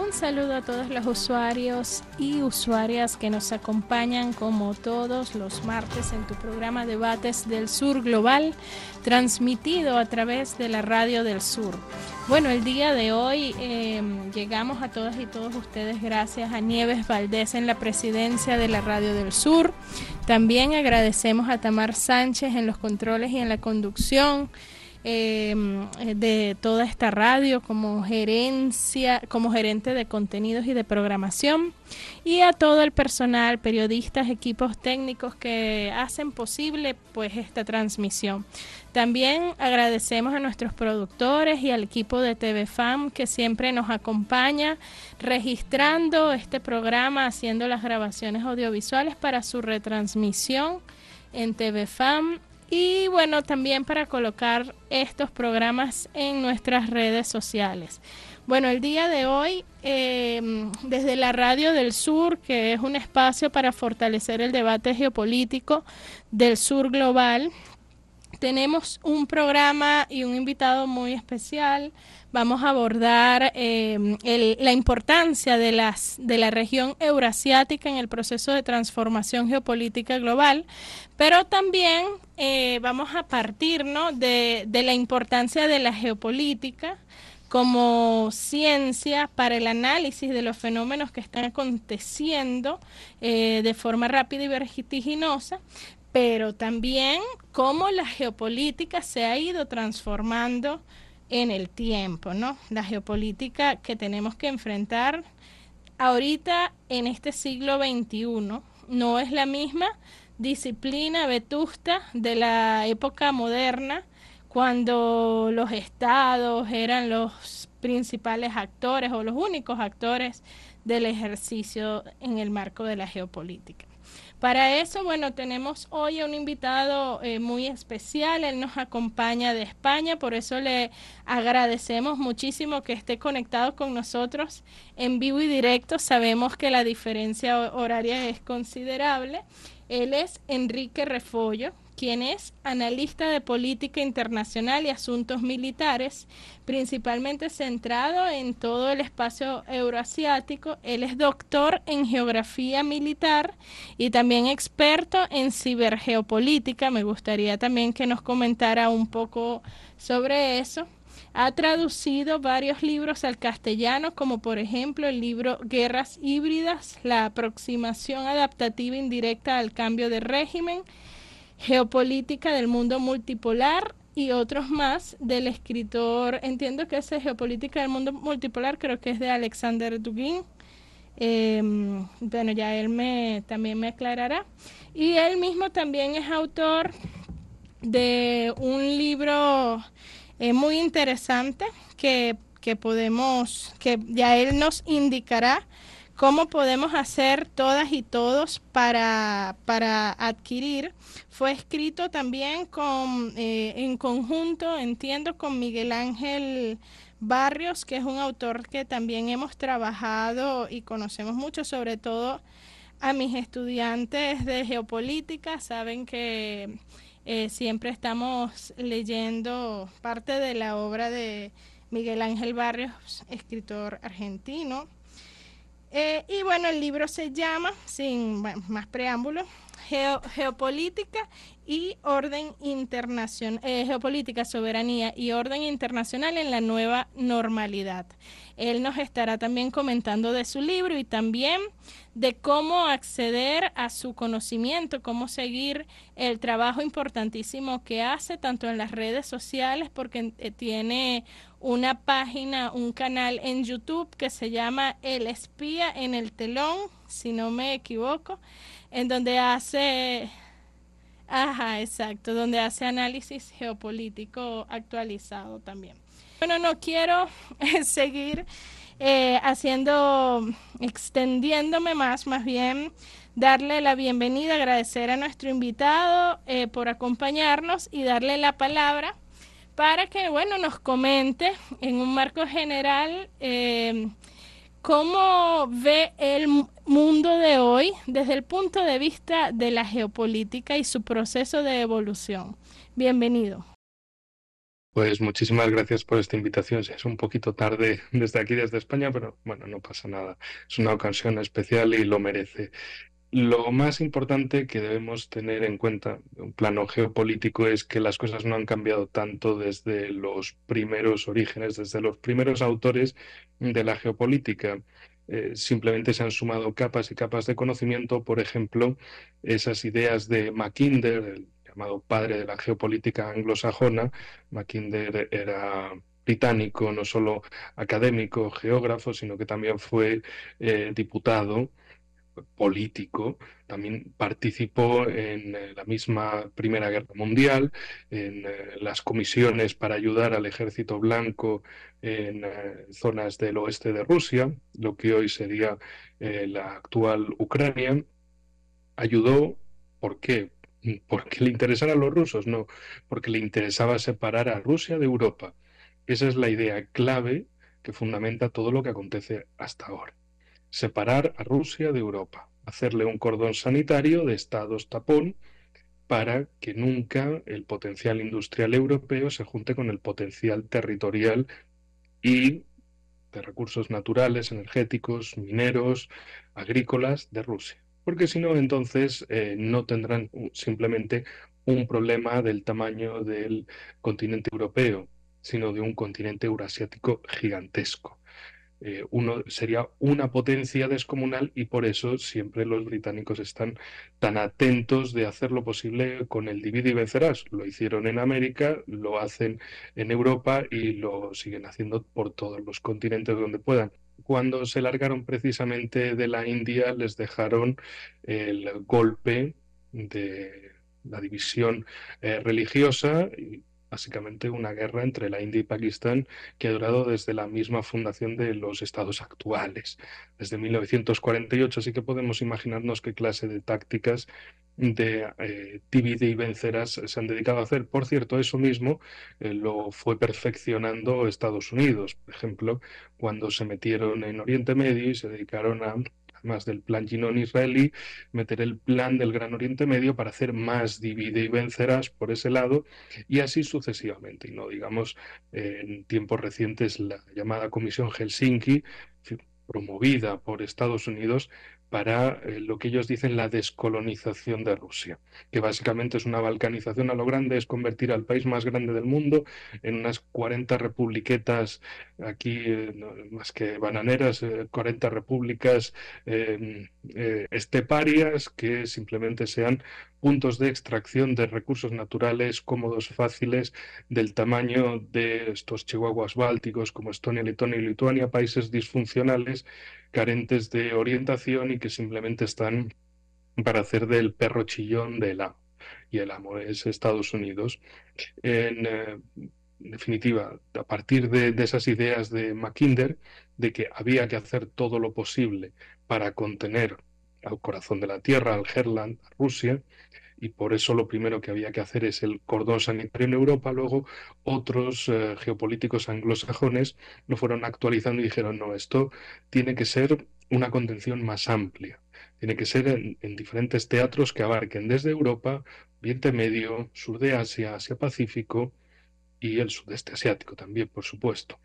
Un saludo a todos los usuarios y usuarias que nos acompañan como todos los martes en tu programa Debates del Sur Global, transmitido a través de la Radio del Sur. Bueno, el día de hoy llegamos a todas y todos ustedes gracias a Nieves Valdés en la presidencia de la Radio del Sur. También agradecemos a Tamar Sánchez en los controles y en la conducción de toda esta radio como gerente de contenidos y de programación, y a todo el personal, periodistas, equipos técnicos que hacen posible pues esta transmisión. También agradecemos a nuestros productores y al equipo de TV FAM que siempre nos acompaña registrando este programa, haciendo las grabaciones audiovisuales para su retransmisión en TV FAM. Y bueno, también para colocar estos programas en nuestras redes sociales. Bueno, el día de hoy, desde la Radio del Sur, que es un espacio para fortalecer el debate geopolítico del sur global, tenemos un programa y un invitado muy especial. Vamos a abordar la importancia de la región eurasiática en el proceso de transformación geopolítica global, pero también vamos a partir, ¿no?, de la importancia de la geopolítica como ciencia para el análisis de los fenómenos que están aconteciendo de forma rápida y vertiginosa, pero también cómo la geopolítica se ha ido transformando en el tiempo, ¿no? La geopolítica que tenemos que enfrentar ahorita en este siglo XXI no es la misma disciplina vetusta de la época moderna, cuando los estados eran los principales actores o los únicos actores del ejercicio en el marco de la geopolítica. Para eso, bueno, tenemos hoy a un invitado muy especial. Él nos acompaña de España, por eso le agradecemos muchísimo que esté conectado con nosotros en vivo y directo. Sabemos que la diferencia horaria es considerable. Él es Enrique Refollo, quien es analista de política internacional y asuntos militares, principalmente centrado en todo el espacio euroasiático. Él es doctor en geografía militar y también experto en cibergeopolítica. Me gustaría también que nos comentara un poco sobre eso. Ha traducido varios libros al castellano, como por ejemplo el libro Guerras híbridas, la aproximación adaptativa indirecta al cambio de régimen, Geopolítica del mundo multipolar, y otros más del escritor, entiendo que ese Geopolítica del mundo multipolar creo que es de Alexander Dugin. Bueno, ya él también me aclarará. Y él mismo también es autor de un libro muy interesante que ya él nos indicará cómo podemos hacer todas y todos para adquirir. Fue escrito también en conjunto, entiendo, con Miguel Ángel Barrios, que es un autor que también hemos trabajado y conocemos mucho, sobre todo a mis estudiantes de geopolítica. Saben que siempre estamos leyendo parte de la obra de Miguel Ángel Barrios, escritor argentino. Y bueno, el libro se llama, sin más preámbulos, Geopolítica y Orden Internacional, Geopolítica, Soberanía y Orden Internacional en la Nueva Normalidad. Él nos estará también comentando de su libro y también de cómo acceder a su conocimiento, cómo seguir el trabajo importantísimo que hace tanto en las redes sociales, porque tiene una página, un canal en YouTube que se llama El Espía en el Telón, si no me equivoco, en donde hace donde hace análisis geopolítico actualizado también. Bueno, no quiero seguir extendiéndome más bien darle la bienvenida, agradecer a nuestro invitado por acompañarnos y darle la palabra para que, bueno, nos comente en un marco general cómo ve el mundo de hoy desde el punto de vista de la geopolítica y su proceso de evolución. Bienvenido. Pues muchísimas gracias por esta invitación. Sí, es un poquito tarde desde aquí, desde España, pero bueno, no pasa nada. Es una ocasión especial y lo merece. Lo más importante que debemos tener en cuenta en un plano geopolítico es que las cosas no han cambiado tanto desde los primeros orígenes, desde los primeros autores de la geopolítica. Simplemente se han sumado capas y capas de conocimiento, por ejemplo, esas ideas de Mackinder, el llamado padre de la geopolítica anglosajona. Mackinder era británico, no solo académico, geógrafo, sino que también fue diputado político, también participó en la misma Primera Guerra Mundial, en las comisiones para ayudar al Ejército Blanco en zonas del oeste de Rusia, lo que hoy sería la actual Ucrania. Ayudó, ¿por qué? ¿Porque le interesaran los rusos? No, porque le interesaba separar a Rusia de Europa. Esa es la idea clave que fundamenta todo lo que acontece hasta ahora: separar a Rusia de Europa, hacerle un cordón sanitario de estados tapón para que nunca el potencial industrial europeo se junte con el potencial territorial y de recursos naturales, energéticos, mineros, agrícolas de Rusia. Porque si no, entonces no tendrán simplemente un problema del tamaño del continente europeo, sino de un continente eurasiático gigantesco. Uno sería una potencia descomunal, y por eso siempre los británicos están tan atentos de hacer lo posible con el divide y vencerás. Lo hicieron en América, lo hacen en Europa y lo siguen haciendo por todos los continentes donde puedan. Cuando se largaron precisamente de la India, les dejaron el golpe de la división religiosa y básicamente una guerra entre la India y Pakistán que ha durado desde la misma fundación de los estados actuales, desde 1948. Así que podemos imaginarnos qué clase de tácticas de divide y vencerás se han dedicado a hacer. Por cierto, eso mismo lo fue perfeccionando Estados Unidos, por ejemplo, cuando se metieron en Oriente Medio y se dedicaron a, además del plan Ginón israelí, meter el plan del Gran Oriente Medio para hacer más divide y vencerás por ese lado, y así sucesivamente. Y no digamos en tiempos recientes la llamada Comisión Helsinki, promovida por Estados Unidos para lo que ellos dicen la descolonización de Rusia, que básicamente es una balcanización a lo grande, es convertir al país más grande del mundo en unas 40 republiquetas, aquí no, más que bananeras, 40 repúblicas esteparias que simplemente sean puntos de extracción de recursos naturales cómodos, fáciles, del tamaño de estos chihuahuas bálticos como Estonia, Letonia y Lituania, países disfuncionales, carentes de orientación y que simplemente están para hacer del perro chillón del amo. Y el amo es Estados Unidos. En definitiva, a partir de esas ideas de Mackinder, de que había que hacer todo lo posible para contener al corazón de la Tierra, al Herland, a Rusia, y por eso lo primero que había que hacer es el cordón sanitario en Europa. Luego otros geopolíticos anglosajones lo fueron actualizando y dijeron, no, esto tiene que ser una contención más amplia, tiene que ser en diferentes teatros que abarquen desde Europa, Oriente Medio, sur de Asia, Asia Pacífico y el sudeste asiático también, por supuesto.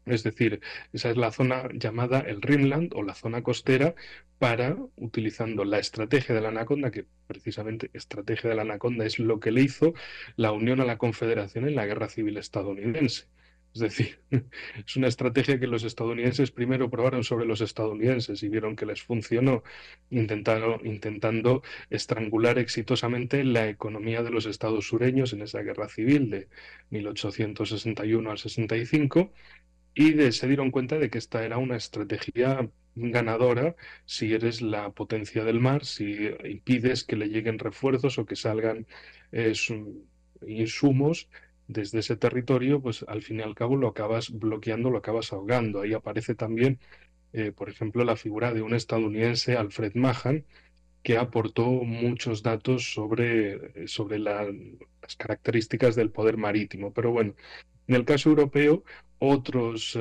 Es decir, esa es la zona llamada el Rimland o la zona costera, para, utilizando la estrategia de la Anaconda, que precisamente estrategia de la Anaconda es lo que le hizo la unión a la Confederación en la Guerra Civil estadounidense. Es decir, es una estrategia que los estadounidenses primero probaron sobre los estadounidenses y vieron que les funcionó, intentando estrangular exitosamente la economía de los estados sureños en esa guerra civil de 1861 al 65, se dieron cuenta de que esta era una estrategia ganadora si eres la potencia del mar, si impides que le lleguen refuerzos o que salgan insumos desde ese territorio, pues al fin y al cabo lo acabas bloqueando, lo acabas ahogando. Ahí aparece también, por ejemplo, la figura de un estadounidense, Alfred Mahan, que aportó muchos datos sobre las características del poder marítimo. Pero bueno, En el caso europeo, otros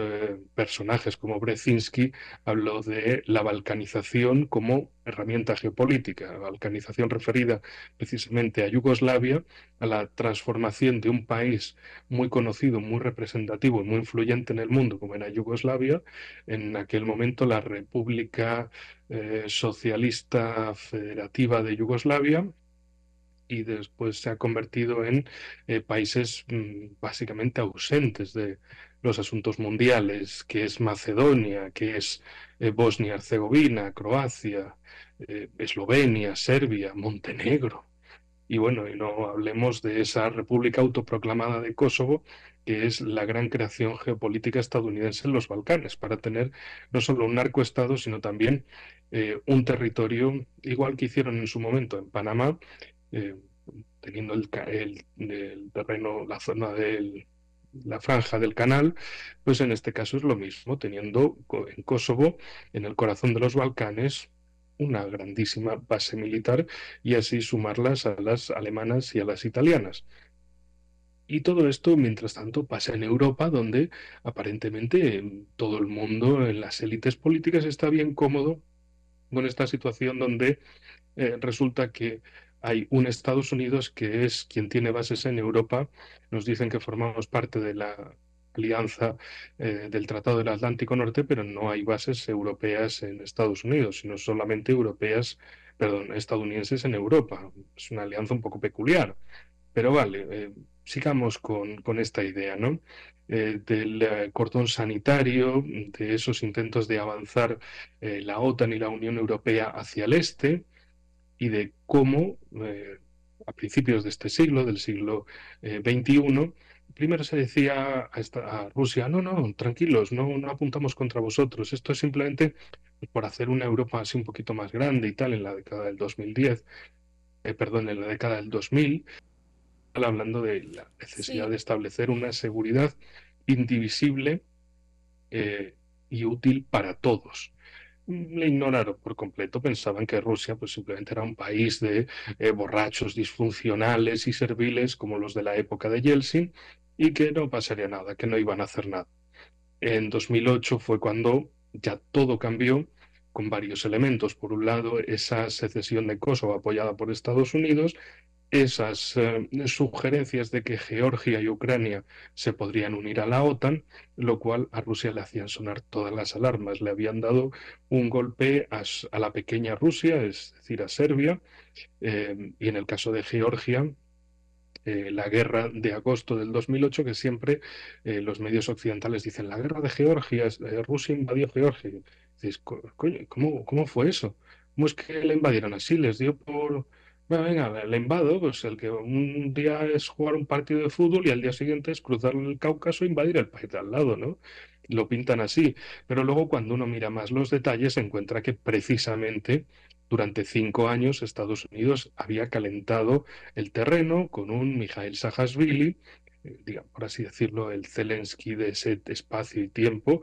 personajes como Brzezinski habló de la balcanización como herramienta geopolítica, la balcanización referida precisamente a Yugoslavia, a la transformación de un país muy conocido, muy representativo y muy influyente en el mundo como era Yugoslavia, en aquel momento la República Socialista Federativa de Yugoslavia, y después se ha convertido en países básicamente ausentes de los asuntos mundiales, que es Macedonia, que es Bosnia-Herzegovina, Croacia, Eslovenia, Serbia, Montenegro. Y bueno, y no hablemos de esa república autoproclamada de Kosovo, que es la gran creación geopolítica estadounidense en los Balcanes, para tener no solo un narcoestado, sino también un territorio, igual que hicieron en su momento en Panamá, eh, teniendo el terreno, la zona de la franja del canal, pues en este caso es lo mismo, teniendo en Kosovo, en el corazón de los Balcanes, una grandísima base militar y así sumarlas a las alemanas y a las italianas. Y todo esto, mientras tanto, pasa en Europa, donde aparentemente todo el mundo, en las élites políticas, está bien cómodo con esta situación donde resulta que hay un Estados Unidos que es quien tiene bases en Europa. Nos dicen que formamos parte de la alianza del Tratado del Atlántico Norte, pero no hay bases europeas en Estados Unidos, sino solamente europeas, perdón, estadounidenses en Europa. Es una alianza un poco peculiar, pero vale, sigamos con esta idea, ¿no? Del cordón sanitario, de esos intentos de avanzar la OTAN y la Unión Europea hacia el este, y de cómo a principios de este siglo, del siglo XXI, primero se decía a Rusia, no, no, tranquilos, no, no apuntamos contra vosotros, esto es simplemente por hacer una Europa así un poquito más grande y tal en la década del 2010, perdón, en la década del 2000, hablando de la necesidad Sí, de establecer una seguridad indivisible eh, y útil para todos. Le ignoraron por completo, pensaban que Rusia pues simplemente era un país de borrachos disfuncionales y serviles como los de la época de Yeltsin y que no pasaría nada, que no iban a hacer nada. En 2008 fue cuando ya todo cambió con varios elementos. Por un lado, esa secesión de Kosovo apoyada por Estados Unidos, esas sugerencias de que Georgia y Ucrania se podrían unir a la OTAN, lo cual a Rusia le hacían sonar todas las alarmas. Le habían dado un golpe a la pequeña Rusia, es decir, a Serbia, y en el caso de Georgia, la guerra de agosto del 2008, que siempre los medios occidentales dicen, la guerra de Georgia, Rusia invadió Georgia. Y dices, coño, ¿cómo fue eso? ¿Cómo es que le invadieron así? Les dio por... Bueno, venga, le invado, pues el que un día es jugar un partido de fútbol y al día siguiente es cruzar el Cáucaso e invadir el país de al lado, ¿no? Lo pintan así. Pero luego cuando uno mira más los detalles se encuentra que precisamente durante 5 años Estados Unidos había calentado el terreno con un Mikhail Saakashvili, digamos, por así decirlo, el Zelensky de ese espacio y tiempo.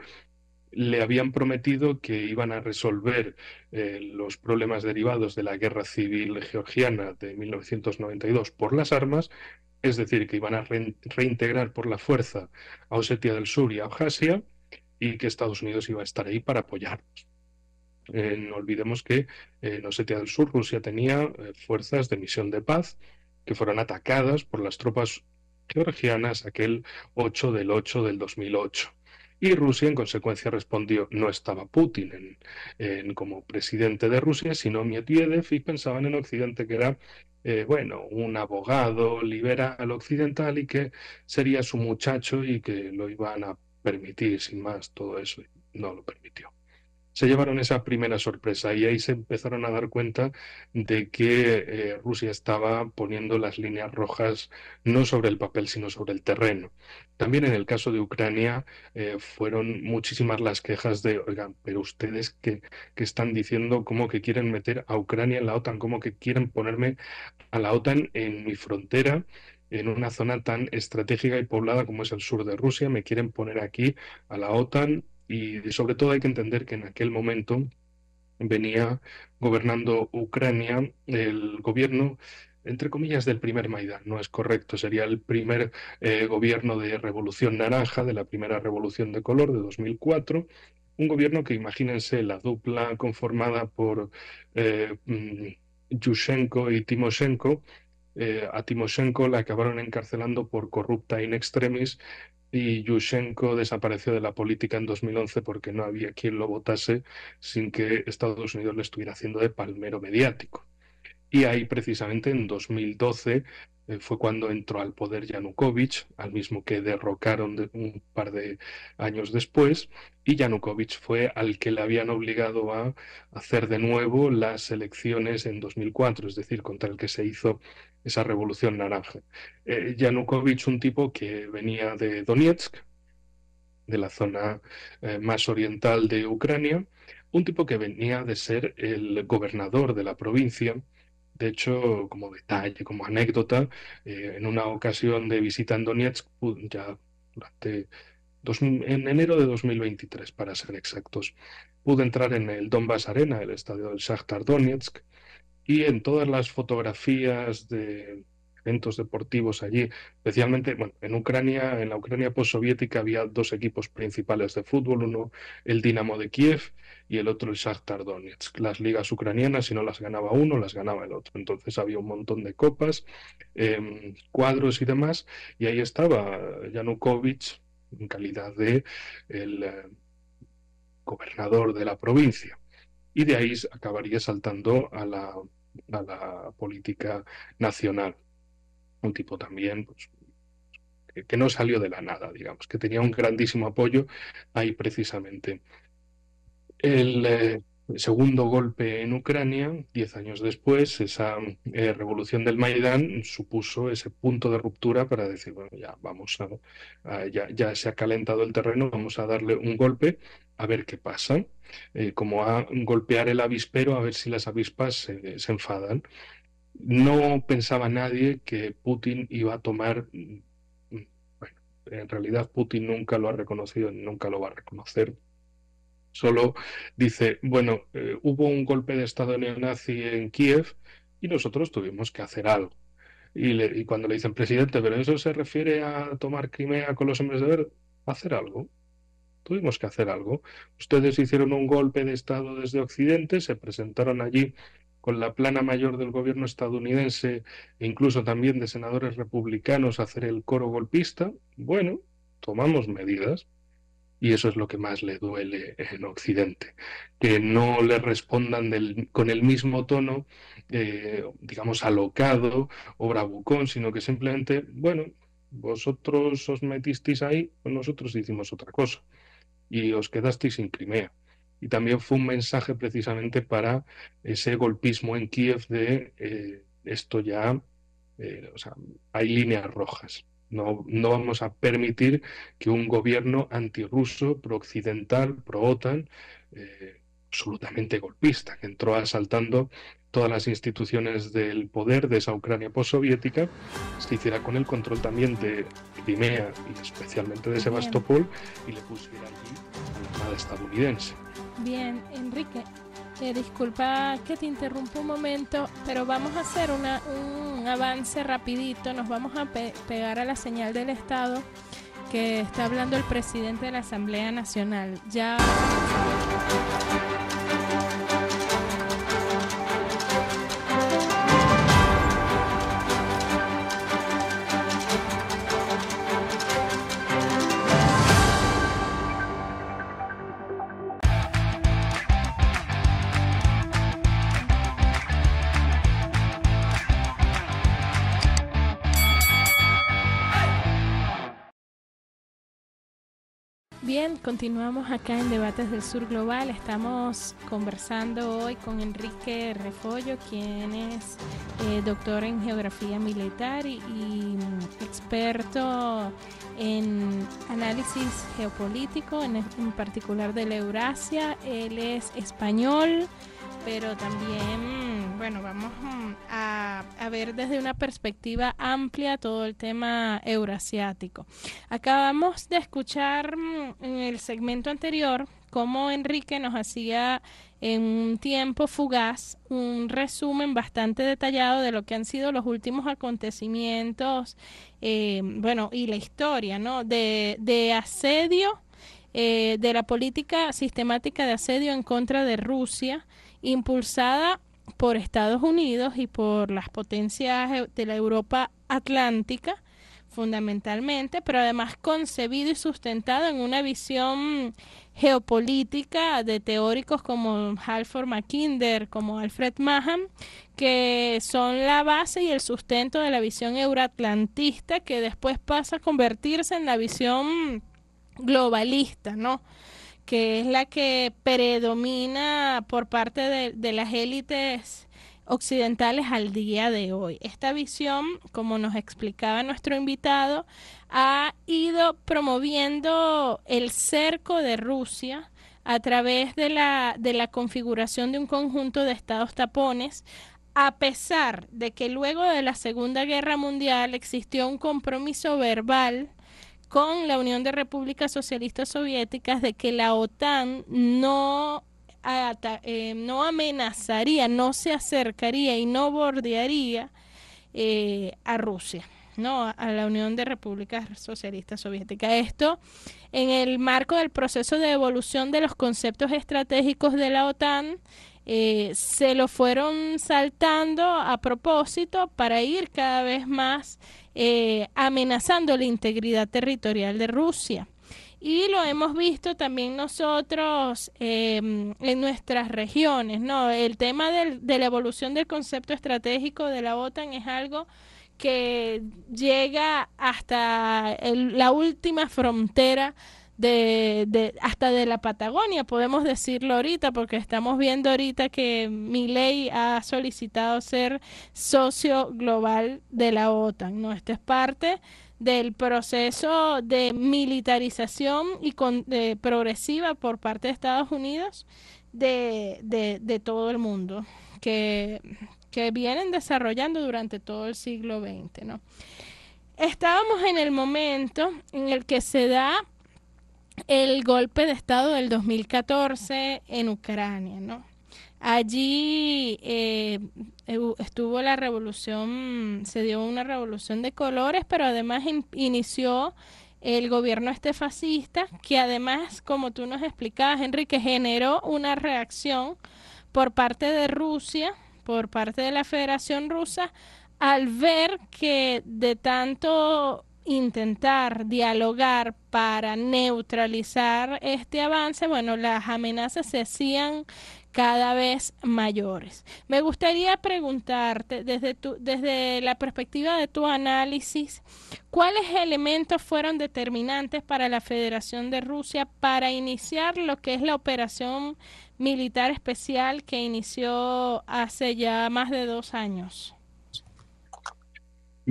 Le habían prometido que iban a resolver los problemas derivados de la guerra civil georgiana de 1992 por las armas, es decir, que iban a reintegrar por la fuerza a Osetia del Sur y a Abjasia y que Estados Unidos iba a estar ahí para apoyarlos. No olvidemos que en Osetia del Sur Rusia tenía fuerzas de misión de paz que fueron atacadas por las tropas georgianas aquel 8 del 8 del 2008. Y Rusia, en consecuencia, respondió, no estaba Putin como presidente de Rusia, sino Medvedev, y pensaban en Occidente que era, bueno, un abogado liberal occidental y que sería su muchacho y que lo iban a permitir sin más todo eso. No lo permitió. Se llevaron esa primera sorpresa y ahí se empezaron a dar cuenta de que Rusia estaba poniendo las líneas rojas no sobre el papel, sino sobre el terreno. También en el caso de Ucrania fueron muchísimas las quejas de, oigan, pero ustedes que están diciendo como que quieren meter a Ucrania en la OTAN, como que quieren ponerme a la OTAN en mi frontera, en una zona tan estratégica y poblada como es el sur de Rusia, me quieren poner aquí a la OTAN y sobre todo hay que entender que en aquel momento venía gobernando Ucrania el gobierno entre comillas, del primer Maidán. No es correcto, sería el primer gobierno de Revolución Naranja, de la primera revolución de color de 2004. Un gobierno que, imagínense, la dupla conformada por Yushchenko y Timoshenko. A Timoshenko la acabaron encarcelando por corrupta in extremis y Yushchenko desapareció de la política en 2011 porque no había quien lo votase sin que Estados Unidos le estuviera haciendo de palmero mediático. Y ahí precisamente en 2012 fue cuando entró al poder Yanukovych, al mismo que derrocaron un par de años después, y Yanukovych fue al que le habían obligado a hacer de nuevo las elecciones en 2004, es decir, contra el que se hizo esa revolución naranja. Yanukovych, un tipo que venía de Donetsk, de la zona más oriental de Ucrania, un tipo que venía de ser el gobernador de la provincia. De hecho, como detalle, como anécdota, en una ocasión de visita en Donetsk, ya durante en enero de 2023, para ser exactos, pude entrar en el Donbass Arena, el estadio del Shakhtar Donetsk, y en todas las fotografías de eventos deportivos allí, especialmente, bueno, en Ucrania, en la Ucrania postsoviética había dos equipos principales de fútbol, uno el Dinamo de Kiev y el otro el Shakhtar Donetsk. Las ligas ucranianas, si no las ganaba uno, las ganaba el otro. Entonces había un montón de copas, cuadros y demás, y ahí estaba Yanukovych en calidad de el gobernador de la provincia y de ahí acabaría saltando a la política nacional. Un tipo también pues, que no salió de la nada, digamos, que tenía un grandísimo apoyo ahí precisamente. El segundo golpe en Ucrania, 10 años después, esa revolución del Maidán supuso ese punto de ruptura para decir, bueno, ya vamos ya se ha calentado el terreno, vamos a darle un golpe a ver qué pasa, como a golpear el avispero a ver si las avispas se enfadan. No pensaba nadie que Putin iba a tomar, bueno, en realidad Putin nunca lo ha reconocido, nunca lo va a reconocer. Solo dice, bueno, hubo un golpe de Estado neonazi en Kiev y nosotros tuvimos que hacer algo. Y cuando le dicen, presidente, pero eso se refiere a tomar Crimea con los hombres de ver, hacer algo. Tuvimos que hacer algo. Ustedes hicieron un golpe de Estado desde Occidente, se presentaron allí con la plana mayor del gobierno estadounidense e incluso también de senadores republicanos a hacer el coro golpista. Bueno, tomamos medidas. Y eso es lo que más le duele en Occidente, que no le respondan con el mismo tono, digamos, alocado o bravucón, sino que simplemente, bueno, vosotros os metisteis ahí, pues nosotros hicimos otra cosa y os quedasteis sin Crimea. Y también fue un mensaje precisamente para ese golpismo en Kiev de esto ya, o sea, hay líneas rojas. No, no vamos a permitir que un gobierno antirruso, pro-occidental, pro-OTAN, absolutamente golpista, que entró asaltando todas las instituciones del poder de esa Ucrania postsoviética, se hiciera con el control también de Crimea y especialmente de Bien, Sebastopol y le pusiera allí a la Armada estadounidense. bien, Enrique. Disculpa que te interrumpa un momento, pero vamos a hacer un avance rapidito. Nos vamos a pegar a la señal del Estado que está hablando el presidente de la Asamblea Nacional. Ya. Bien, continuamos acá en Debates del Sur Global. Estamos conversando hoy con Enrique Refollo, quien es doctor en geografía militar y experto en análisis geopolítico, en particular de la Eurasia. Él es español, pero también, bueno, vamos a ver desde una perspectiva amplia todo el tema eurasiático. Acabamos de escuchar en el segmento anterior cómo Enrique nos hacía en un tiempo fugaz un resumen bastante detallado de lo que han sido los últimos acontecimientos, bueno, y la historia, ¿no? De asedio, de la política sistemática de asedio en contra de Rusia, impulsada por Estados Unidos y por las potencias de la Europa Atlántica, fundamentalmente, pero además concebido y sustentado en una visión geopolítica de teóricos como Halford Mackinder, como Alfred Maham, que son la base y el sustento de la visión euroatlantista, que después pasa a convertirse en la visión globalista, ¿no? Que es la que predomina por parte de las élites occidentales al día de hoy. Esta visión, como nos explicaba nuestro invitado, ha ido promoviendo el cerco de Rusia a través de la configuración de un conjunto de estados tapones, a pesar de que luego de la Segunda Guerra Mundial existió un compromiso verbal con la Unión de Repúblicas Socialistas Soviéticas de que la OTAN no amenazaría, no se acercaría y no bordearía a Rusia, ¿no? A la Unión de Repúblicas Socialistas Soviéticas. Esto en el marco del proceso de evolución de los conceptos estratégicos de la OTAN, se lo fueron saltando a propósito para ir cada vez más amenazando la integridad territorial de Rusia. Y lo hemos visto también nosotros en nuestras regiones, ¿no? El tema de la evolución del concepto estratégico de la OTAN es algo que llega hasta la última frontera hasta de la Patagonia, podemos decirlo ahorita, porque estamos viendo ahorita que Milei ha solicitado ser socio global de la OTAN, ¿no? Esto es parte del proceso de militarización y progresiva por parte de Estados Unidos de todo el mundo, que vienen desarrollando durante todo el siglo XX, ¿no? Estábamos en el momento en el que se da el golpe de Estado del 2014 en Ucrania, ¿no? Allí estuvo la revolución, se dio una revolución de colores, pero además inició el gobierno fascista, que además, como tú nos explicabas, Enrique, generó una reacción por parte de Rusia, por parte de la Federación Rusa, al ver que de tanto intentar dialogar para neutralizar este avance, bueno, las amenazas se hacían cada vez mayores. Me gustaría preguntarte, desde la perspectiva de tu análisis, ¿cuáles elementos fueron determinantes para la Federación de Rusia para iniciar lo que es la operación militar especial que inició hace ya más de 2 años?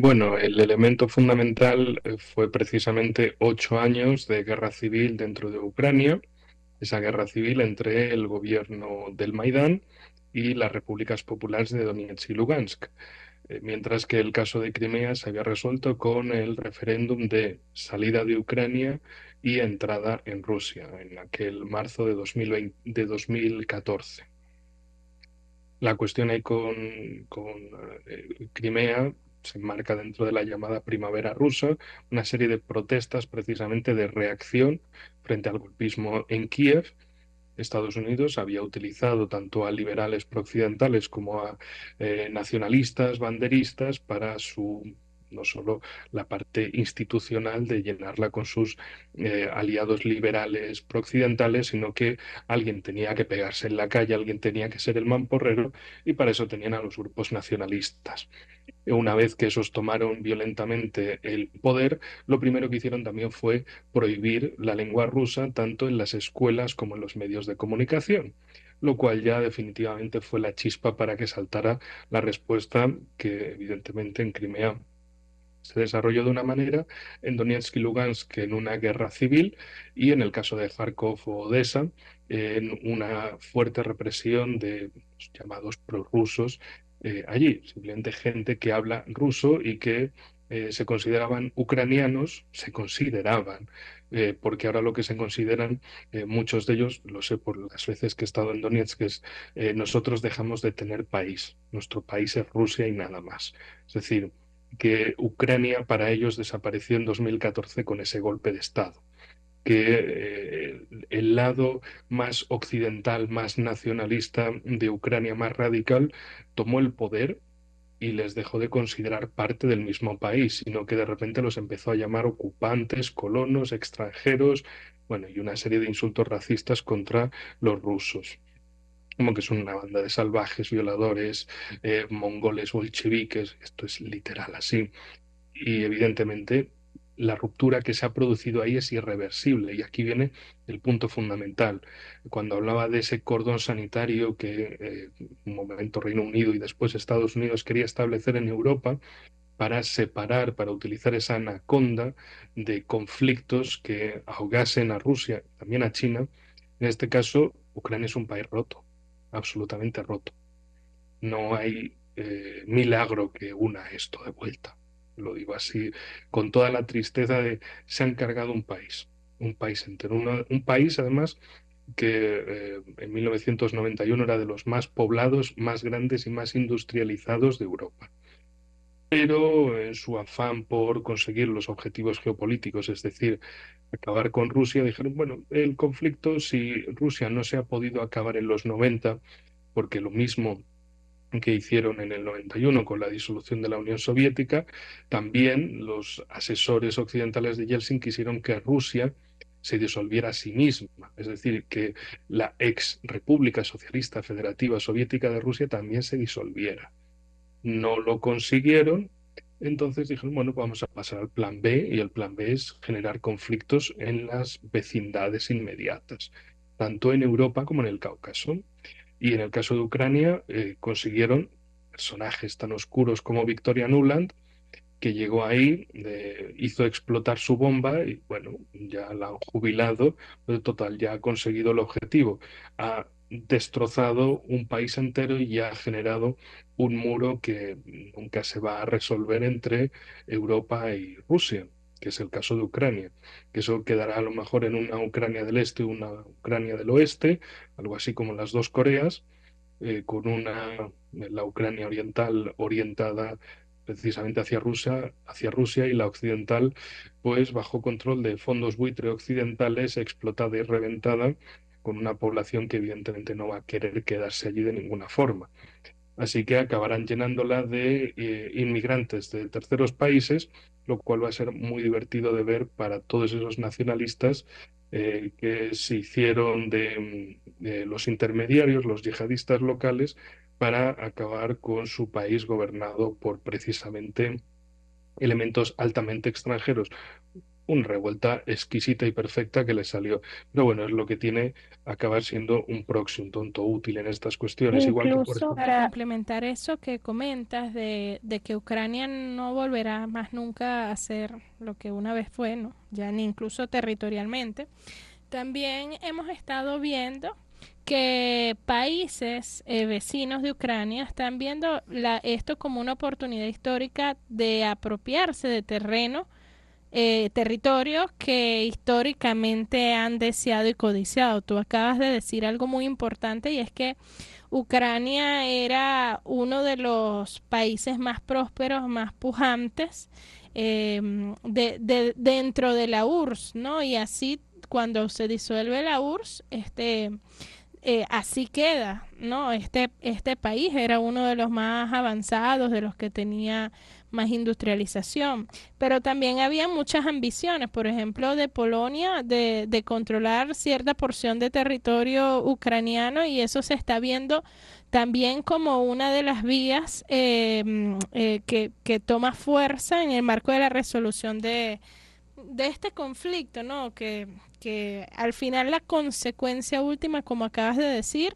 Bueno, el elemento fundamental fue precisamente 8 años de guerra civil dentro de Ucrania, esa guerra civil entre el gobierno del Maidán y las repúblicas populares de Donetsk y Lugansk, mientras que el caso de Crimea se había resuelto con el referéndum de salida de Ucrania y entrada en Rusia, en aquel marzo de 2014. La cuestión ahí con Crimea se enmarca dentro de la llamada primavera rusa, una serie de protestas precisamente de reacción frente al golpismo en Kiev. Estados Unidos había utilizado tanto a liberales prooccidentales como a nacionalistas, banderistas, para no solo la parte institucional de llenarla con sus aliados liberales prooccidentales, sino que alguien tenía que pegarse en la calle, alguien tenía que ser el mamporrero, y para eso tenían a los grupos nacionalistas. Una vez que esos tomaron violentamente el poder, lo primero que hicieron también fue prohibir la lengua rusa tanto en las escuelas como en los medios de comunicación, lo cual ya definitivamente fue la chispa para que saltara la respuesta que evidentemente en Crimea se desarrolló de una manera, en Donetsk y Lugansk en una guerra civil y en el caso de Kharkov o Odessa en una fuerte represión de los llamados prorrusos allí, simplemente gente que habla ruso y que se consideraban ucranianos, se consideraban, porque ahora lo que se consideran, muchos de ellos, lo sé por las veces que he estado en Donetsk, es nosotros dejamos de tener país, nuestro país es Rusia y nada más. Es decir, que Ucrania para ellos desapareció en 2014 con ese golpe de Estado, que el lado más occidental, más nacionalista de Ucrania, más radical, tomó el poder y les dejó de considerar parte del mismo país, sino que de repente los empezó a llamar ocupantes, colonos, extranjeros, bueno, y una serie de insultos racistas contra los rusos. Como que son una banda de salvajes, violadores, mongoles, bolcheviques, esto es literal así. Y evidentemente la ruptura que se ha producido ahí es irreversible. Y aquí viene el punto fundamental. Cuando hablaba de ese cordón sanitario que un momento Reino Unido y después Estados Unidos quería establecer en Europa para separar, para utilizar esa anaconda de conflictos que ahogasen a Rusia, también a China. En este caso, Ucrania es un país roto, absolutamente roto. No hay milagro que una esto de vuelta. Lo digo así, con toda la tristeza de se han cargado un país entero, un país además que en 1991 era de los más poblados, más grandes y más industrializados de Europa. Pero en su afán por conseguir los objetivos geopolíticos, es decir, acabar con Rusia, dijeron, bueno, el conflicto, si Rusia no se ha podido acabar en los 90, porque lo mismo que hicieron en el 91 con la disolución de la Unión Soviética, también los asesores occidentales de Yeltsin quisieron que Rusia se disolviera a sí misma, es decir, que la ex República Socialista Federativa Soviética de Rusia también se disolviera. No lo consiguieron, entonces dijeron, bueno, vamos a pasar al plan B, y el plan B es generar conflictos en las vecindades inmediatas, tanto en Europa como en el Cáucaso. Y en el caso de Ucrania, consiguieron personajes tan oscuros como Victoria Nuland, que llegó ahí, hizo explotar su bomba y bueno, ya la han jubilado, pero total, ya ha conseguido el objetivo. Ha destrozado un país entero y ya ha generado un muro que nunca se va a resolver entre Europa y Rusia, que es el caso de Ucrania, que eso quedará a lo mejor en una Ucrania del este y una Ucrania del oeste, algo así como las dos Coreas, con la Ucrania oriental orientada precisamente hacia Rusia, y la occidental, pues bajo control de fondos buitre occidentales, explotada y reventada, con una población que evidentemente no va a querer quedarse allí de ninguna forma. Así que acabarán llenándola de inmigrantes de terceros países, lo cual va a ser muy divertido de ver para todos esos nacionalistas que se hicieron de los intermediarios, los yihadistas locales, para acabar con su país gobernado por precisamente elementos altamente extranjeros. Una revuelta exquisita y perfecta que le salió. Pero bueno, es lo que tiene acabar siendo un proxy, un tonto útil en estas cuestiones. Igual que, por Incluso ejemplo, para complementar eso que comentas de que Ucrania no volverá más nunca a ser lo que una vez fue, ¿no? Ya ni incluso territorialmente. También hemos estado viendo que países vecinos de Ucrania están viendo esto como una oportunidad histórica de apropiarse de territorios que históricamente han deseado y codiciado. Tú acabas de decir algo muy importante y es que Ucrania era uno de los países más prósperos, más pujantes dentro de la URSS, ¿no? Y así cuando se disuelve la URSS, así queda, ¿no? Este país era uno de los más avanzados, de los que tenía más industrialización, pero también había muchas ambiciones, por ejemplo, de Polonia, de controlar cierta porción de territorio ucraniano, y eso se está viendo también como una de las vías que toma fuerza en el marco de la resolución de este conflicto, ¿no? Que al final la consecuencia última, como acabas de decir,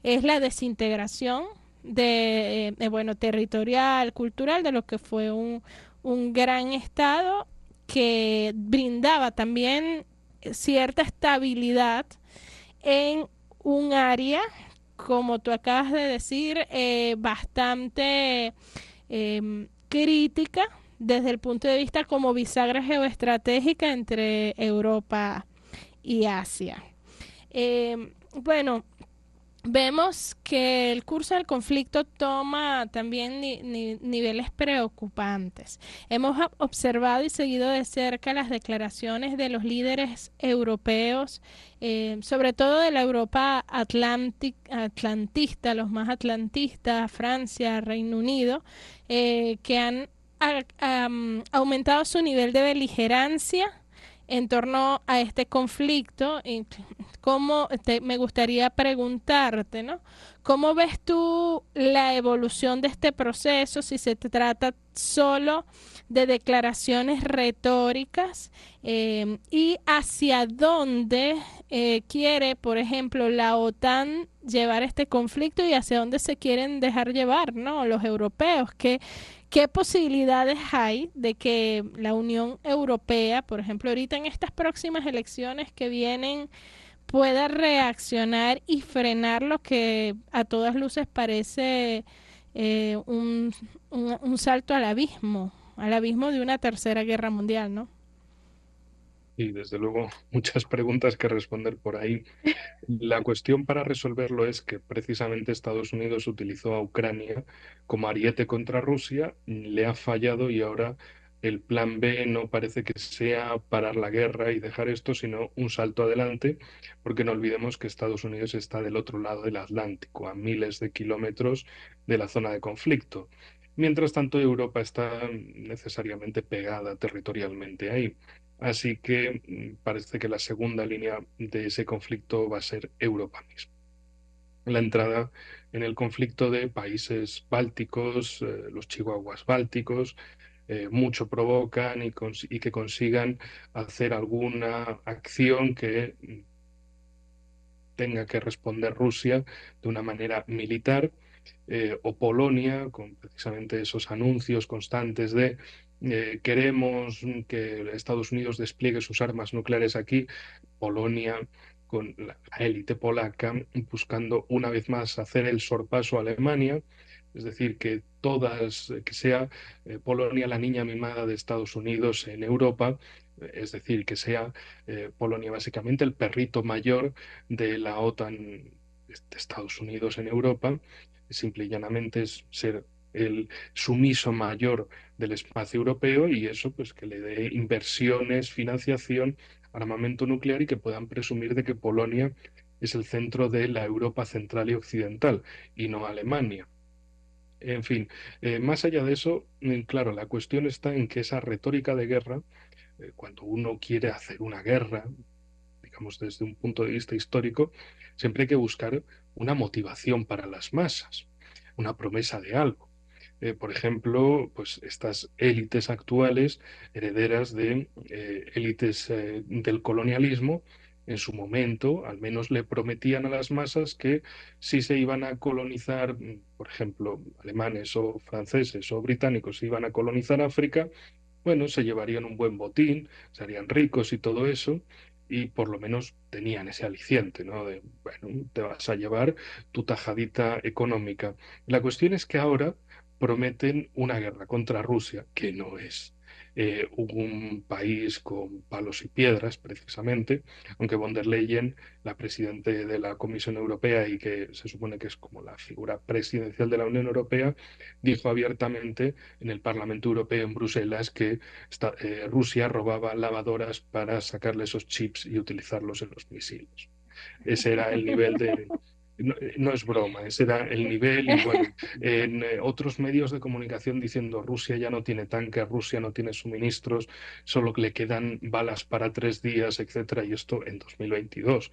es la desintegración bueno, territorial, cultural, de lo que fue un gran estado que brindaba también cierta estabilidad en un área, como tú acabas de decir, bastante crítica desde el punto de vista como bisagra geoestratégica entre Europa y Asia. Bueno, vemos que el curso del conflicto toma también niveles preocupantes. Hemos observado y seguido de cerca las declaraciones de los líderes europeos, sobre todo de la Europa atlantista, los más atlantistas, Francia, Reino Unido, que han aumentado su nivel de beligerancia en torno a este conflicto. Me gustaría preguntarte, ¿no? ¿Cómo ves tú la evolución de este proceso, si se trata solo de declaraciones retóricas, y hacia dónde quiere, por ejemplo, la OTAN llevar este conflicto y hacia dónde se quieren dejar llevar, ¿no? Los europeos, ¿qué posibilidades hay de que la Unión Europea, por ejemplo, ahorita en estas próximas elecciones que vienen, pueda reaccionar y frenar lo que a todas luces parece un salto al abismo de una tercera guerra mundial, ¿no? Y desde luego muchas preguntas que responder por ahí. La cuestión para resolverlo es que precisamente Estados Unidos utilizó a Ucrania como ariete contra Rusia, le ha fallado y ahora el plan B no parece que sea parar la guerra y dejar esto, sino un salto adelante, porque no olvidemos que Estados Unidos está del otro lado del Atlántico, a miles de kilómetros de la zona de conflicto. Mientras tanto, Europa está necesariamente pegada territorialmente ahí. Así que parece que la segunda línea de ese conflicto va a ser Europa misma. La entrada en el conflicto de países bálticos, los chihuahuas bálticos, mucho provocan y que consigan hacer alguna acción que tenga que responder Rusia de una manera militar, o Polonia, con precisamente esos anuncios constantes de queremos que Estados Unidos despliegue sus armas nucleares aquí. Polonia, con la élite polaca, buscando una vez más hacer el sorpaso a Alemania, es decir, que sea Polonia la niña mimada de Estados Unidos en Europa, es decir, que sea Polonia básicamente el perrito mayor de la OTAN de Estados Unidos en Europa. Simple y llanamente es ser el sumiso mayor del espacio europeo, y eso pues que le dé inversiones, financiación, armamento nuclear, y que puedan presumir de que Polonia es el centro de la Europa central y occidental y no Alemania. En fin, más allá de eso, claro, la cuestión está en que esa retórica de guerra, cuando uno quiere hacer una guerra, digamos desde un punto de vista histórico, siempre hay que buscar una motivación para las masas, una promesa de algo. Por ejemplo, pues estas élites actuales, herederas de élites del colonialismo, en su momento al menos le prometían a las masas que si se iban a colonizar, por ejemplo, alemanes o franceses o británicos se iban a colonizar África, bueno, se llevarían un buen botín, se harían ricos y todo eso, y por lo menos tenían ese aliciente, ¿no? De, bueno, te vas a llevar tu tajadita económica. La cuestión es que ahora prometen una guerra contra Rusia, que no es un país con palos y piedras, precisamente, aunque von der Leyen, la presidenta de la Comisión Europea y que se supone que es como la figura presidencial de la Unión Europea, dijo abiertamente en el Parlamento Europeo en Bruselas que Rusia robaba lavadoras para sacarle esos chips y utilizarlos en los misiles. Ese era el nivel de... No, no es broma, ese era el nivel. Y bueno, en otros medios de comunicación diciendo Rusia ya no tiene tanques, Rusia no tiene suministros, solo le quedan balas para 3 días, etcétera, y esto en 2022.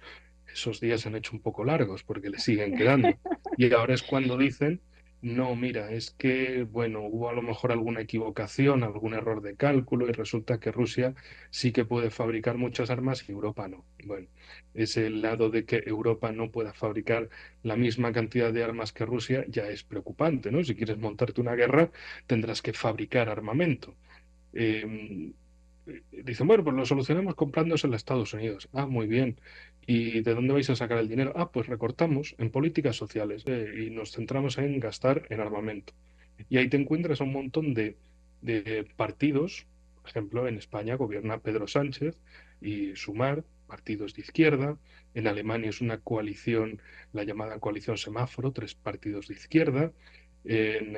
Esos días se han hecho un poco largos porque le siguen quedando. Y ahora es cuando dicen, no, mira, es que, bueno, hubo a lo mejor alguna equivocación, algún error de cálculo, y resulta que Rusia sí que puede fabricar muchas armas y Europa no. Bueno, ese lado de que Europa no pueda fabricar la misma cantidad de armas que Rusia ya es preocupante, ¿no? Si quieres montarte una guerra, tendrás que fabricar armamento. Eh, Dicen, bueno, pues lo solucionamos comprándose en Estados Unidos. Ah, muy bien. ¿Y de dónde vais a sacar el dinero? Ah, pues recortamos en políticas sociales, y nos centramos en gastar en armamento. Y ahí te encuentras a un montón de de partidos. Por ejemplo, en España gobierna Pedro Sánchez y Sumar, partidos de izquierda. En Alemania es una coalición, la llamada coalición semáforo, tres partidos de izquierda. En,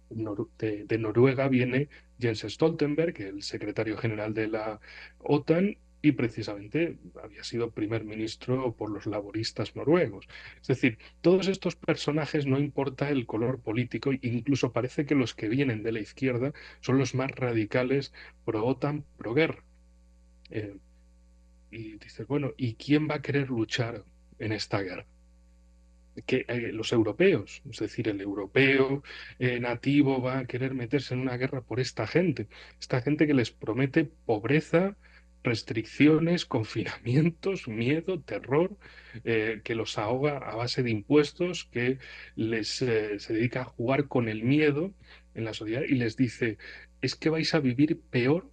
de Noruega viene Jens Stoltenberg, el secretario general de la OTAN, y precisamente había sido primer ministro por los laboristas noruegos. Es decir, todos estos personajes, no importa el color político, incluso parece que los que vienen de la izquierda son los más radicales pro OTAN, pro guerra. Eh, y dices, bueno, ¿y quién va a querer luchar en esta guerra? Que los europeos, es decir, el europeo nativo va a querer meterse en una guerra por esta gente que les promete pobreza, restricciones, confinamientos, miedo, terror, que los ahoga a base de impuestos, que se dedica a jugar con el miedo en la sociedad y les dice, es que vais a vivir peor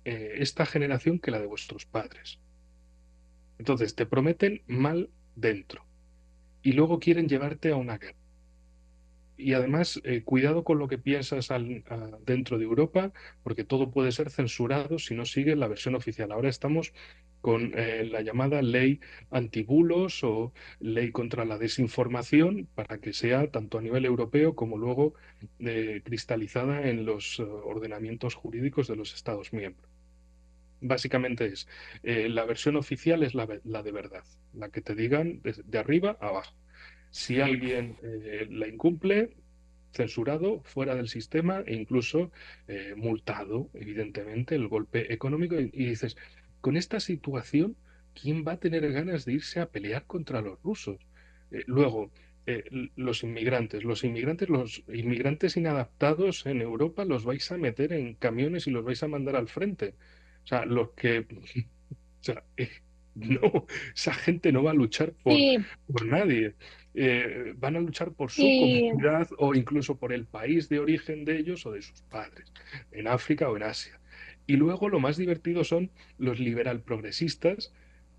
esta generación que la de vuestros padres. Entonces, te prometen mal dentro y luego quieren llevarte a una guerra. Y además, cuidado con lo que piensas dentro de Europa, porque todo puede ser censurado si no sigues la versión oficial. Ahora estamos con la llamada ley antibulos o ley contra la desinformación, para que sea tanto a nivel europeo como luego cristalizada en los ordenamientos jurídicos de los Estados miembros. Básicamente es, la versión oficial es la de verdad, la que te digan de arriba a abajo. Si alguien la incumple, censurado, fuera del sistema e incluso multado, evidentemente, el golpe económico. Y dices, con esta situación, ¿quién va a tener ganas de irse a pelear contra los rusos? Luego, los inmigrantes, los inmigrantes inadaptados en Europa los vais a meter en camiones y los vais a mandar al frente. O sea, los que o sea, no, esa gente no va a luchar Sí, por nadie. Van a luchar por su y comunidad o incluso por el país de origen de ellos o de sus padres, en África o en Asia. Y luego lo más divertido son los liberal progresistas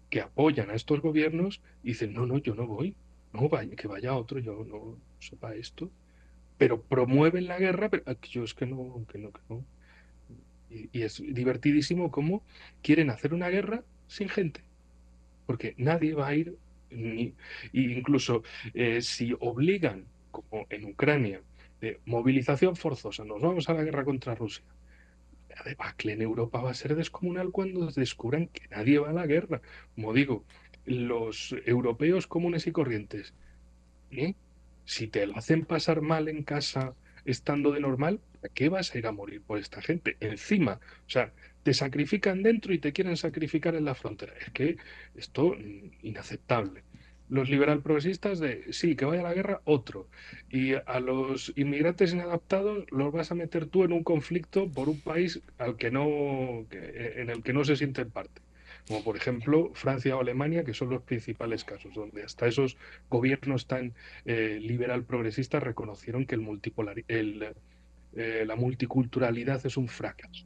que apoyan a estos gobiernos y dicen, no, no, yo no voy, no, vaya, que vaya otro, yo no sepa esto, pero promueven la guerra, pero yo es que no, que no, que no. Y es divertidísimo cómo quieren hacer una guerra sin gente porque nadie va a ir, ni, y incluso si obligan, como en Ucrania, de movilización forzosa, nos vamos a la guerra contra Rusia. La debacle en Europa va a ser descomunal cuando descubran que nadie va a la guerra. Como digo, los europeos comunes y corrientes, ¿eh? Si te lo hacen pasar mal en casa estando de normal, ¿para qué vas a ir a morir por esta gente? Encima, o sea, te sacrifican dentro y te quieren sacrificar en la frontera. Es que esto, inaceptable. Los liberal progresistas de, sí, que vaya a la guerra, otro. Y a los inmigrantes inadaptados los vas a meter tú en un conflicto por un país al que no, en el que no se sienten parte. Como por ejemplo Francia o Alemania, que son los principales casos, donde hasta esos gobiernos tan liberal progresistas reconocieron que la multiculturalidad es un fracaso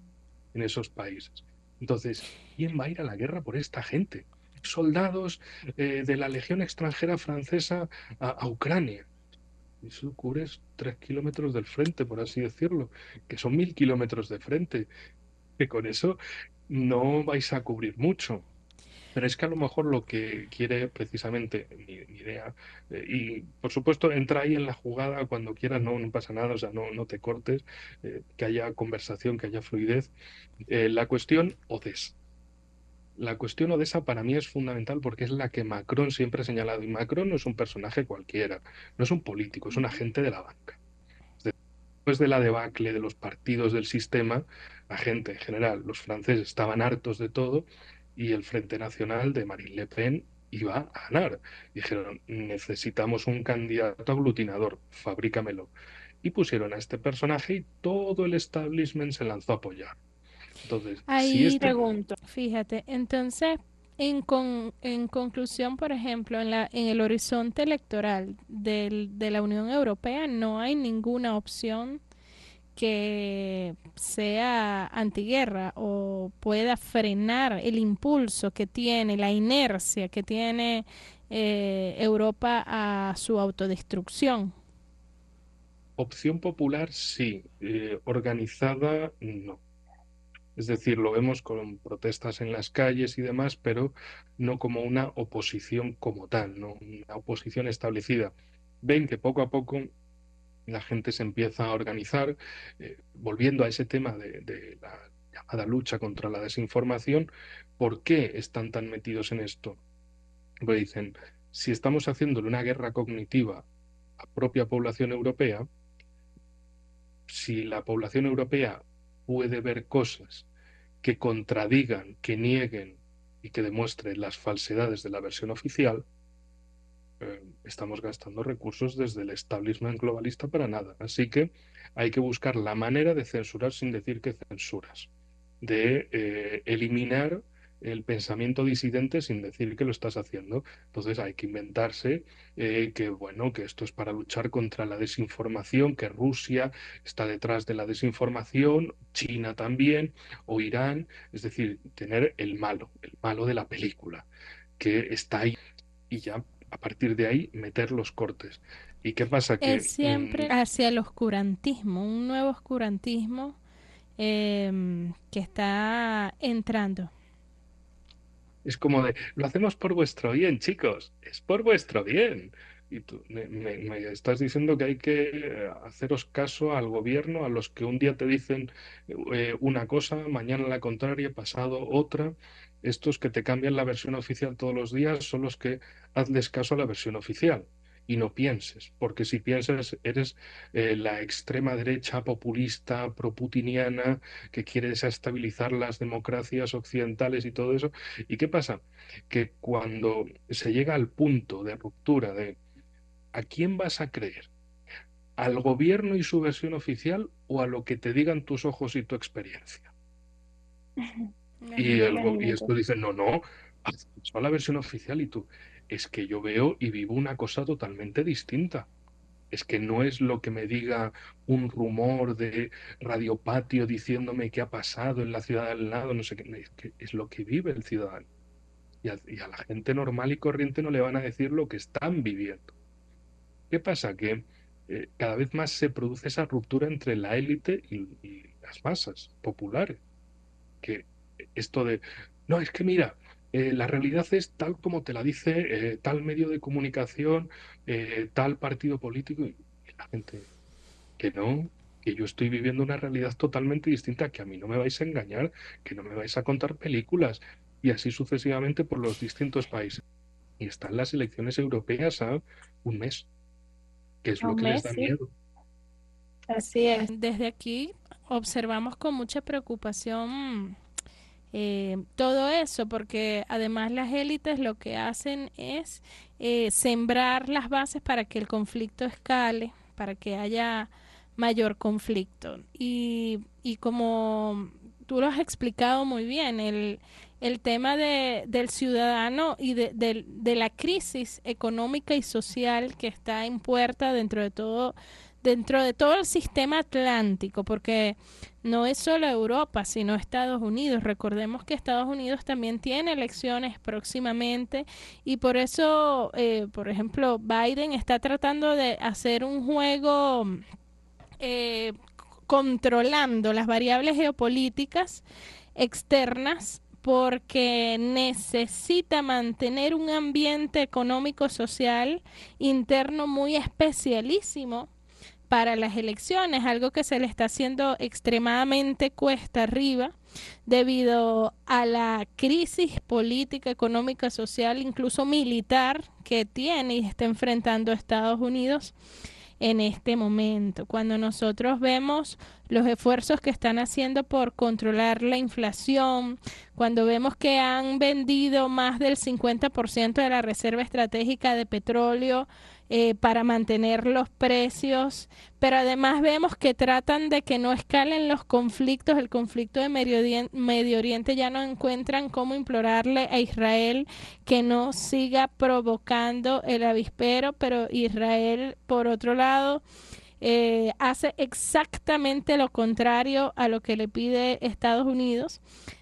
en esos países. Entonces, ¿quién va a ir a la guerra por esta gente? Soldados de la Legión extranjera francesa a Ucrania. Eso cubres 3 kilómetros del frente, por así decirlo, que son 1000 kilómetros de frente, que con eso no vais a cubrir mucho. Pero es que a lo mejor lo que quiere precisamente mi idea, y por supuesto entra ahí en la jugada cuando quieras, no, no pasa nada, o sea, no, no te cortes, que haya conversación, que haya fluidez. La cuestión Odessa. La cuestión Odessa para mí es fundamental porque es la que Macron siempre ha señalado. Y Macron no es un personaje cualquiera, no es un político, es un agente de la banca. Después de la debacle de los partidos del sistema, la gente en general, los franceses estaban hartos de todo y el Frente Nacional de Marine Le Pen iba a ganar. Dijeron, necesitamos un candidato aglutinador, fabrícamelo. Y pusieron a este personaje y todo el establishment se lanzó a apoyar. Entonces, si ahí este... pregunto, fíjate, entonces, en conclusión, por ejemplo, en el horizonte electoral de la Unión Europea no hay ninguna opción que sea antiguerra o pueda frenar el impulso que tiene, la inercia que tiene Europa a su autodestrucción. Opción popular, sí. Organizada, no. Es decir, lo vemos con protestas en las calles y demás, pero no como una oposición como tal, no una oposición establecida. Ven que poco a poco la gente se empieza a organizar, volviendo a ese tema de la llamada lucha contra la desinformación. ¿Por qué están tan metidos en esto? Pues dicen, si estamos haciéndole una guerra cognitiva a la propia población europea, si la población europea puede ver cosas que contradigan, que nieguen y que demuestren las falsedades de la versión oficial, estamos gastando recursos desde el establishment globalista para nada. Así que hay que buscar la manera de censurar sin decir que censuras, de eliminar el pensamiento disidente sin decir que lo estás haciendo. Entonces hay que inventarse que, bueno, que esto es para luchar contra la desinformación, que Rusia está detrás de la desinformación, China también, o Irán, es decir, tener el malo de la película, que está ahí y ya a partir de ahí meter los cortes. ¿Y qué pasa? Es Que siempre hacia el oscurantismo, un nuevo oscurantismo que está entrando. es como de, lo hacemos por vuestro bien, chicos, es por vuestro bien. Y tú me estás diciendo que hay que haceros caso al gobierno, a los que un día te dicen una cosa, mañana la contraria, pasado otra. Estos que te cambian la versión oficial todos los días son los que hazles caso a la versión oficial y no pienses, porque si piensas eres la extrema derecha populista, proputiniana, que quiere desestabilizar las democracias occidentales y todo eso. ¿Y qué pasa? Que cuando se llega al punto de ruptura de ¿a quién vas a creer? ¿Al gobierno y su versión oficial o a lo que te digan tus ojos y tu experiencia? Y Imagínate. esto dice, no, no, haz caso a la versión oficial y tú, es que yo veo y vivo una cosa totalmente distinta. Es que no es lo que me diga un rumor de Radio Patio diciéndome qué ha pasado en la ciudad al lado, no sé qué, es que es lo que vive el ciudadano. Y a la gente normal y corriente no le van a decir lo que están viviendo. ¿Qué pasa? Que cada vez más se produce esa ruptura entre la élite y las masas populares. Que esto de, no, es que mira, la realidad es tal como te la dice tal medio de comunicación, tal partido político, y la gente, que no, que yo estoy viviendo una realidad totalmente distinta, que a mí no me vais a engañar, que no me vais a contar películas, y así sucesivamente por los distintos países. Y están las elecciones europeas a un mes, que es A lo un que les mes, da sí. miedo. Así es. Desde aquí observamos con mucha preocupación todo eso, porque además las élites lo que hacen es sembrar las bases para que el conflicto escale, para que haya mayor conflicto. Y como tú lo has explicado muy bien, el tema del ciudadano y de la crisis económica y social que está en puerta dentro de todo el sistema atlántico, porque no es solo Europa, sino Estados Unidos. Recordemos que Estados Unidos también tiene elecciones próximamente y por eso, por ejemplo, Biden está tratando de hacer un juego eh, controlando las variables geopolíticas externas porque necesita mantener un ambiente económico social interno muy especialísimo para las elecciones, algo que se le está haciendo extremadamente cuesta arriba debido a la crisis política, económica, social, incluso militar que tiene y está enfrentando Estados Unidos en este momento. Cuando nosotros vemos los esfuerzos que están haciendo por controlar la inflación, cuando vemos que han vendido más del 50% de la reserva estratégica de petróleo para mantener los precios, pero además vemos que tratan de que no escalen los conflictos, el conflicto de Medio Oriente ya no encuentran cómo implorarle a Israel que no siga provocando el avispero, pero Israel, por otro lado, hace exactamente lo contrario a lo que le pide Estados Unidos.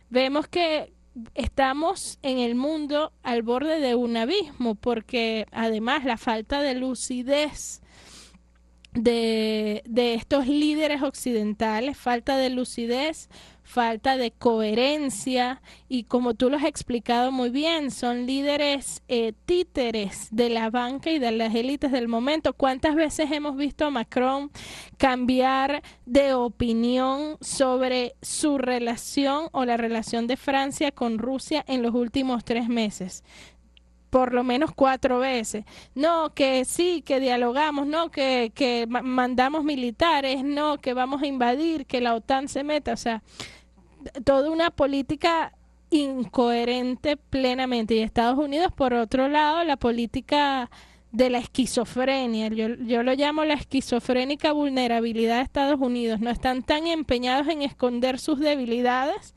Vemos que estamos en el mundo al borde de un abismo, porque además la falta de lucidez de estos líderes occidentales, falta de lucidez, falta de coherencia y como tú lo has explicado muy bien, son líderes títeres de la banca y de las élites del momento. ¿Cuántas veces hemos visto a Macron cambiar de opinión sobre su relación o la relación de Francia con Rusia en los últimos 3 meses? Por lo menos 4 veces. No, que sí, que dialogamos, no, que mandamos militares, no, que vamos a invadir, que la OTAN se meta. O sea, toda una política incoherente plenamente. Y Estados Unidos, por otro lado, la política de la esquizofrenia. Yo lo llamo la esquizofrénica vulnerabilidad de Estados Unidos. No están tan empeñados en esconder sus debilidades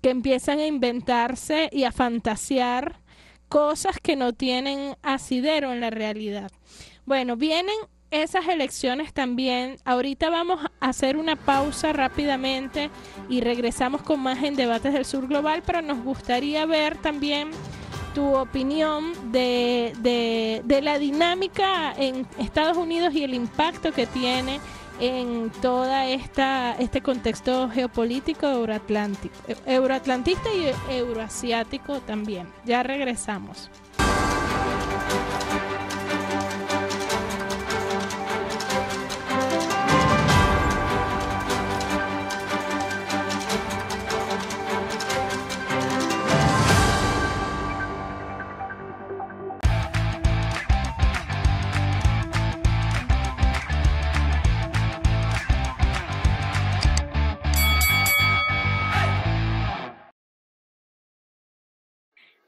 que empiezan a inventarse y a fantasear cosas que no tienen asidero en la realidad. Bueno, vienen esas elecciones también. Ahorita vamos a hacer una pausa rápidamente y regresamos con más en Debates del Sur Global, pero nos gustaría ver también tu opinión de la dinámica en Estados Unidos y el impacto que tiene en toda este contexto geopolítico euroatlantista y euroasiático también. Ya regresamos.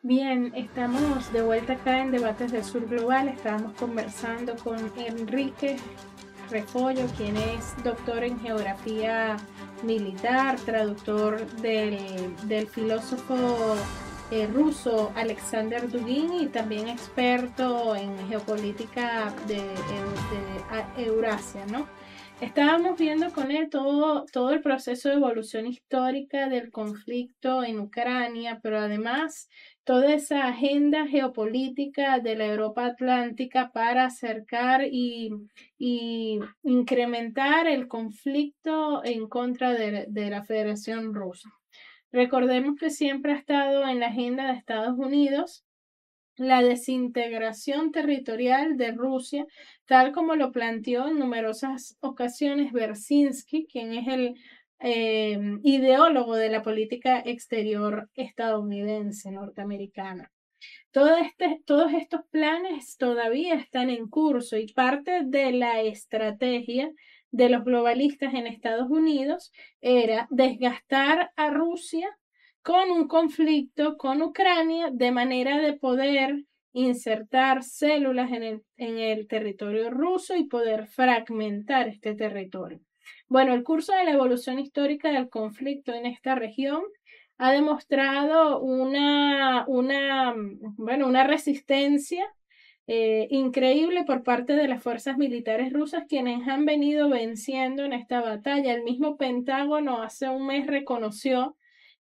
Bien, estamos de vuelta acá en Debates del Sur Global. Estábamos conversando con Enrique Refollo, quien es doctor en geografía militar, traductor del filósofo ruso Alexander Dugin y también experto en geopolítica de Eurasia, ¿no? Estábamos viendo con él todo el proceso de evolución histórica del conflicto en Ucrania, pero además toda esa agenda geopolítica de la Europa Atlántica para acercar y incrementar el conflicto en contra de la Federación Rusa. Recordemos que siempre ha estado en la agenda de Estados Unidos la desintegración territorial de Rusia, tal como lo planteó en numerosas ocasiones Bersinski, quien es el ideólogo de la política exterior estadounidense, norteamericana. Todos estos planes todavía están en curso y parte de la estrategia de los globalistas en Estados Unidos era desgastar a Rusia con un conflicto con Ucrania de manera de poder insertar células en el territorio ruso y poder fragmentar este territorio. Bueno, el curso de la evolución histórica del conflicto en esta región ha demostrado una resistencia increíble por parte de las fuerzas militares rusas, quienes han venido venciendo en esta batalla. El mismo Pentágono hace un mes reconoció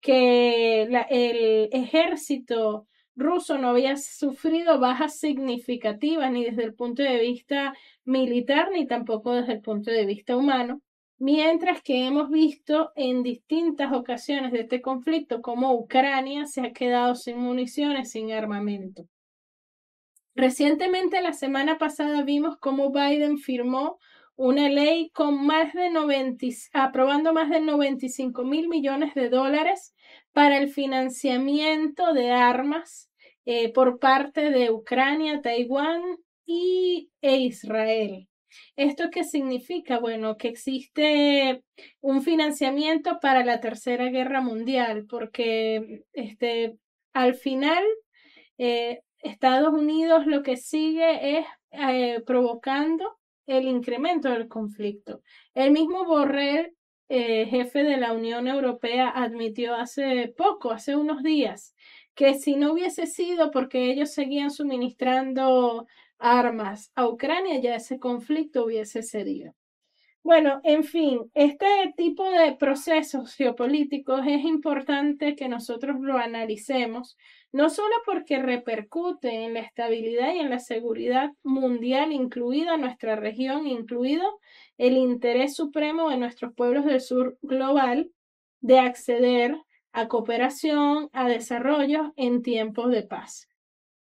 que el ejército ruso no había sufrido bajas significativas ni desde el punto de vista militar ni tampoco desde el punto de vista humano, mientras que hemos visto en distintas ocasiones de este conflicto cómo Ucrania se ha quedado sin municiones, sin armamento. Recientemente, la semana pasada, vimos cómo Biden firmó una ley con aprobando más de 95 mil millones de dólares para el financiamiento de armas por parte de Ucrania, Taiwán e Israel. ¿Esto qué significa? Bueno, que existe un financiamiento para la Tercera Guerra Mundial, porque al final Estados Unidos lo que sigue es provocando el incremento del conflicto. El mismo Borrell, jefe de la Unión Europea, admitió hace unos días, que si no hubiese sido porque ellos seguían suministrando armas a Ucrania, ya ese conflicto hubiese cedido. Bueno, en fin, este tipo de procesos geopolíticos es importante que nosotros lo analicemos, no solo porque repercute en la estabilidad y en la seguridad mundial, incluida nuestra región, incluido el interés supremo de nuestros pueblos del sur global de acceder a cooperación, a desarrollo en tiempos de paz.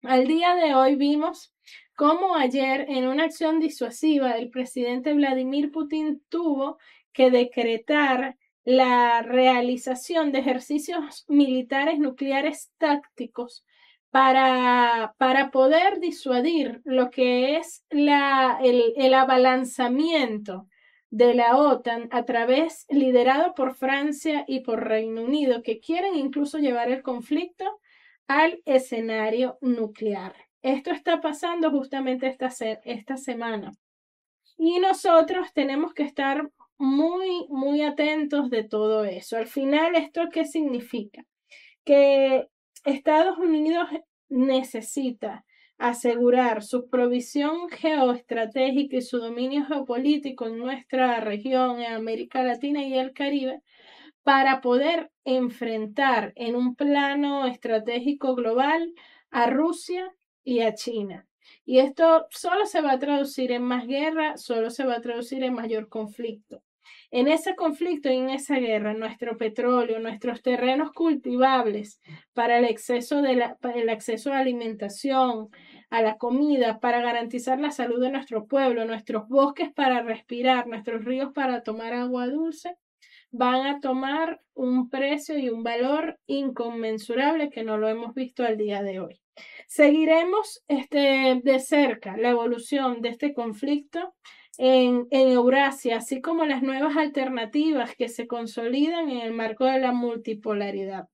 Al día de hoy vimos cómo ayer, en una acción disuasiva, el presidente Vladimir Putin tuvo que decretar la realización de ejercicios militares nucleares tácticos para poder disuadir lo que es el abalanzamiento de la OTAN a través, liderado por Francia y por Reino Unido, que quieren incluso llevar el conflicto al escenario nuclear. Esto está pasando justamente esta semana. Y nosotros tenemos que estar muy atentos de todo eso. Al final, ¿esto qué significa? Que Estados Unidos necesita asegurar su provisión geoestratégica y su dominio geopolítico en nuestra región, en América Latina y el Caribe, para poder enfrentar en un plano estratégico global a Rusia y a China. Y esto solo se va a traducir en más guerra, solo se va a traducir en mayor conflicto. En ese conflicto y en esa guerra, nuestro petróleo, nuestros terrenos cultivables para el acceso a la alimentación, a la comida, para garantizar la salud de nuestro pueblo, nuestros bosques para respirar, nuestros ríos para tomar agua dulce, van a tomar un precio y un valor inconmensurable que no lo hemos visto al día de hoy. Seguiremos de cerca la evolución de este conflicto en Eurasia, así como las nuevas alternativas que se consolidan en el marco de la multipolaridad.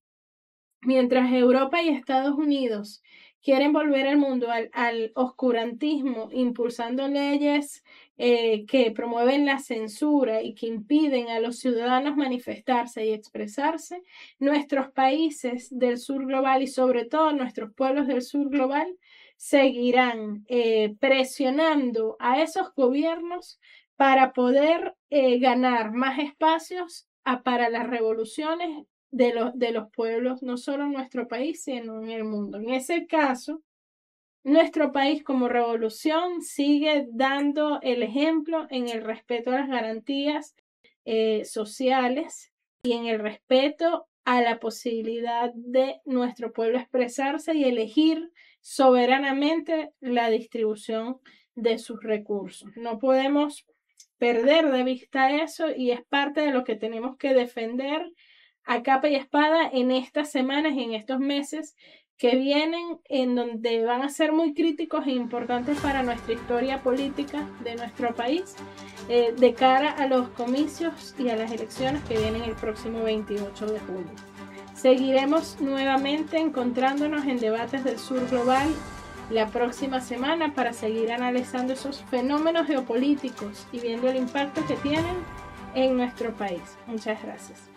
Mientras Europa y Estados Unidos quieren volver al mundo al oscurantismo, impulsando leyes que promueven la censura y que impiden a los ciudadanos manifestarse y expresarse, nuestros países del sur global y sobre todo nuestros pueblos del sur global seguirán presionando a esos gobiernos para poder ganar más espacios para las revoluciones de los pueblos, no solo en nuestro país, sino en el mundo. En ese caso, nuestro país como revolución sigue dando el ejemplo en el respeto a las garantías sociales y en el respeto a la posibilidad de nuestro pueblo expresarse y elegir soberanamente la distribución de sus recursos. No podemos perder de vista eso y es parte de lo que tenemos que defender a capa y espada en estas semanas y en estos meses que vienen, en donde van a ser muy críticos e importantes para nuestra historia política de nuestro país, de cara a los comicios y a las elecciones que vienen el próximo 28 de julio. Seguiremos nuevamente encontrándonos en Debates del Sur Global la próxima semana para seguir analizando esos fenómenos geopolíticos y viendo el impacto que tienen en nuestro país. Muchas gracias.